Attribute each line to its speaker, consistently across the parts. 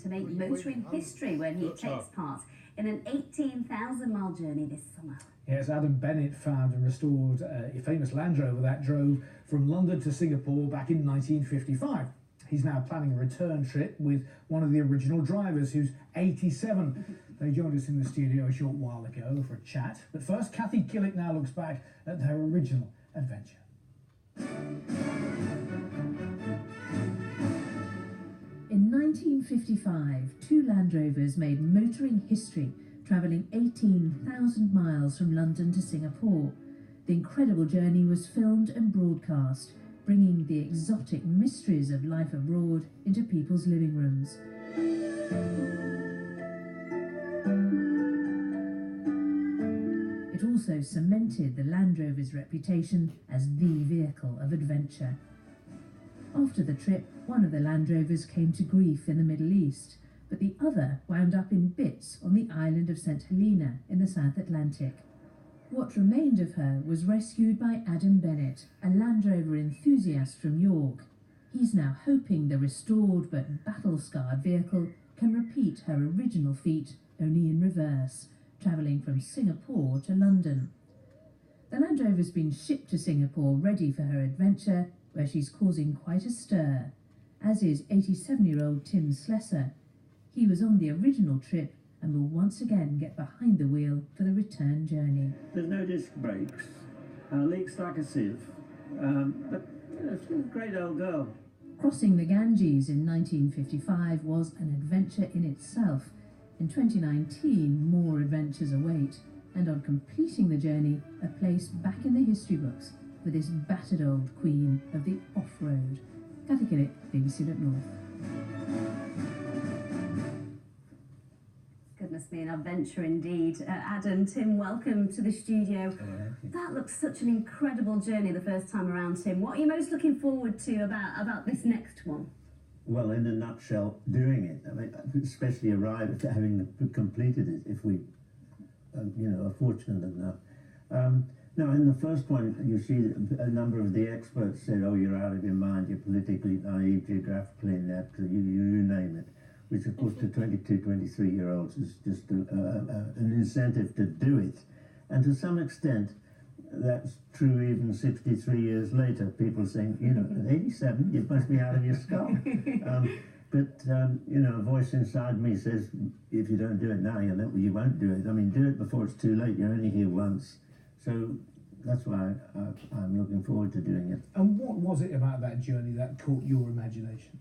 Speaker 1: to make motoring history when he takes part in an 18,000-mile journey this summer.
Speaker 2: Yes, Adam Bennett found and restored a famous Land Rover that drove from London to Singapore back in 1955. He's now planning a return trip with one of the original drivers, who's 87. They joined us in the studio a short while ago for a chat. But first, Kathy Killick now looks back at their original adventure.
Speaker 3: In 1955, two Land Rovers made motoring history, travelling 18,000 miles from London to Singapore. The incredible journey was filmed and broadcast, bringing the exotic mysteries of life abroad into people's living rooms. It also cemented the Land Rover's reputation as the vehicle of adventure. After the trip, one of the Land Rovers came to grief in the Middle East, but the other wound up in bits on the island of St. Helena in the South Atlantic. What remained of her was rescued by Adam Bennett, a Land Rover enthusiast from York. He's now hoping the restored but battle-scarred vehicle can repeat her original feat, only in reverse, travelling from Singapore to London. The Land Rover's been shipped to Singapore ready for her adventure, where she's causing quite a stir, as is 87-year-old Tim Slesser. He was on the original trip and will once again get behind the wheel for the return journey.
Speaker 4: There's no disc brakes, leaks like a sieve, but she's a great old girl.
Speaker 3: Crossing the Ganges in 1955 was an adventure in itself. In 2019, more adventures await, and on completing the journey, a place back in the history books for this battered old queen of the off-road. Kathy Killick, BBC Look North.
Speaker 1: Goodness me, an adventure indeed. Adam, Tim, welcome to the studio.
Speaker 4: Hello.
Speaker 1: That looks such an incredible journey the first time around, Tim. What are you most looking forward to about this next one?
Speaker 4: Well, in a nutshell, doing it. I mean, especially arrived at having completed it, if we, are fortunate enough. Now, in the first one, you see a number of the experts said, oh, you're out of your mind, you're politically naive, geographically inept, you name it, which, of course, to 22, 23-year-olds is just an incentive to do it. And to some extent, that's true even 63 years later. People saying, at 87, you must be out of your skull. A voice inside me says, if you don't do it now, you won't do it. I mean, do it before it's too late. You're only here once. So that's why I'm looking forward to doing it.
Speaker 2: And what was it about that journey that caught your imagination?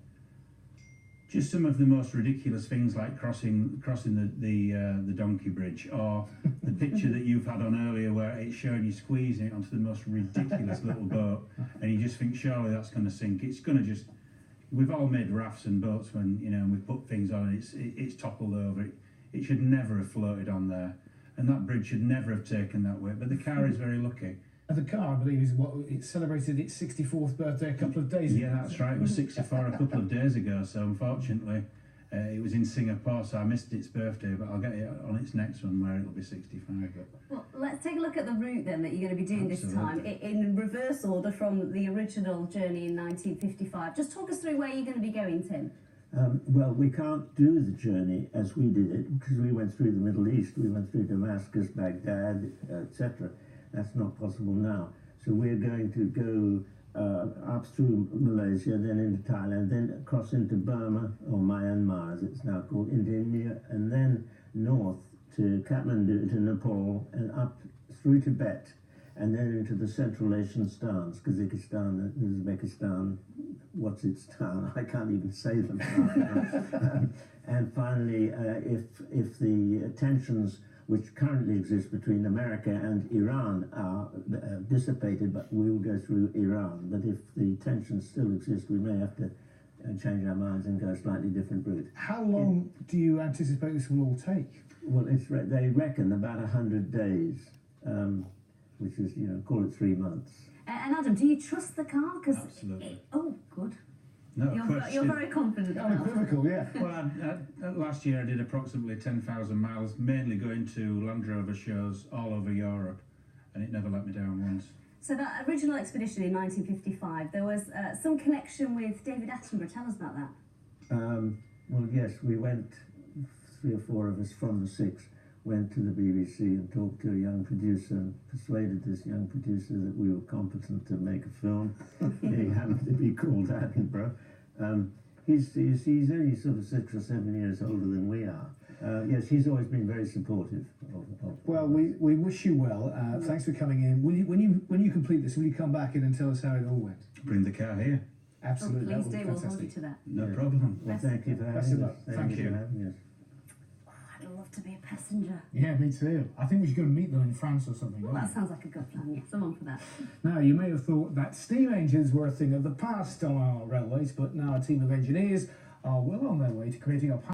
Speaker 5: Just some of the most ridiculous things, like crossing the donkey bridge, or the picture that you've had on earlier where it's showing you squeezing it onto the most ridiculous little boat, and you just think surely that's going to sink. It's going to just. We've all made rafts and boats when we've put things on. It's toppled over. It should never have floated on there, and that bridge should never have taken that way. But the car is very lucky.
Speaker 2: And the car, I believe, it celebrated its 64th birthday a couple of days ago.
Speaker 5: Yeah, that's right. It was 64 a couple of days ago. So unfortunately, it was in Singapore, so I missed its birthday. But I'll get it on its next one where it'll be 65.
Speaker 1: Well, let's take a look at the route then that you're going to be doing this time in reverse order from the original journey in 1955. Just talk us through where you're going to be going, Tim.
Speaker 4: Well, we can't do the journey as we did it because we went through the Middle East. We went through Damascus, Baghdad, etc. That's not possible now. So we're going to go up through Malaysia, then into Thailand, then across into Burma, or Myanmar as it's now called, into India, and then north to Kathmandu, to Nepal, and up through Tibet, and then into the Central Asian stans, Kazakhstan, Uzbekistan, what's its town? I can't even say them. And finally, if the tensions which currently exist between America and Iran are dissipated, but we will go through Iran. But if the tensions still exist, we may have to change our minds and go a slightly different route.
Speaker 2: How long do you anticipate this will all take?
Speaker 4: Well, they reckon about 100 days, which is, call it 3 months.
Speaker 1: And Adam, do you trust the car?
Speaker 5: Absolutely.
Speaker 1: Oh, good.
Speaker 5: No,
Speaker 1: you're very confident.
Speaker 2: Unequivocal, yeah.
Speaker 5: Well, last year I did approximately 10,000 miles, mainly going to Land Rover shows all over Europe, and it never let me down once.
Speaker 1: So that original expedition in 1955, there was some connection with David Attenborough. Tell us about that.
Speaker 4: Well, yes, we went, 3 or 4 of us from the 6 went to the BBC and talked to a young producer and persuaded this young producer that we were competent to make a film. He happened to be called Attenborough. He's only sort of 6 or 7 years older than we are. Yes, he's always been very supportive of
Speaker 2: Well, we wish you well. Thanks for coming in. When you complete this, will you come back in and tell us how it all went?
Speaker 5: Bring the car here.
Speaker 2: Absolutely.
Speaker 1: Oh,
Speaker 2: that
Speaker 1: please
Speaker 2: would be
Speaker 1: do. We'll hold you
Speaker 2: fantastic.
Speaker 1: to that.
Speaker 5: No
Speaker 4: Yeah.
Speaker 5: problem.
Speaker 4: Well, thank you for
Speaker 2: Best
Speaker 4: having
Speaker 2: of
Speaker 4: us.
Speaker 2: luck. Thank
Speaker 5: you.
Speaker 4: for having us.
Speaker 1: Oh, I'd love to be a passenger.
Speaker 2: Yeah, me too. I think we should go and meet them in France or something.
Speaker 1: Well,
Speaker 2: don't
Speaker 1: that
Speaker 2: we?
Speaker 1: sounds like a good plan. Yes, I'm on for that.
Speaker 2: Now, you may have thought that steam engines were a thing of the past on our railways, but now a team of engineers are well on their way to creating a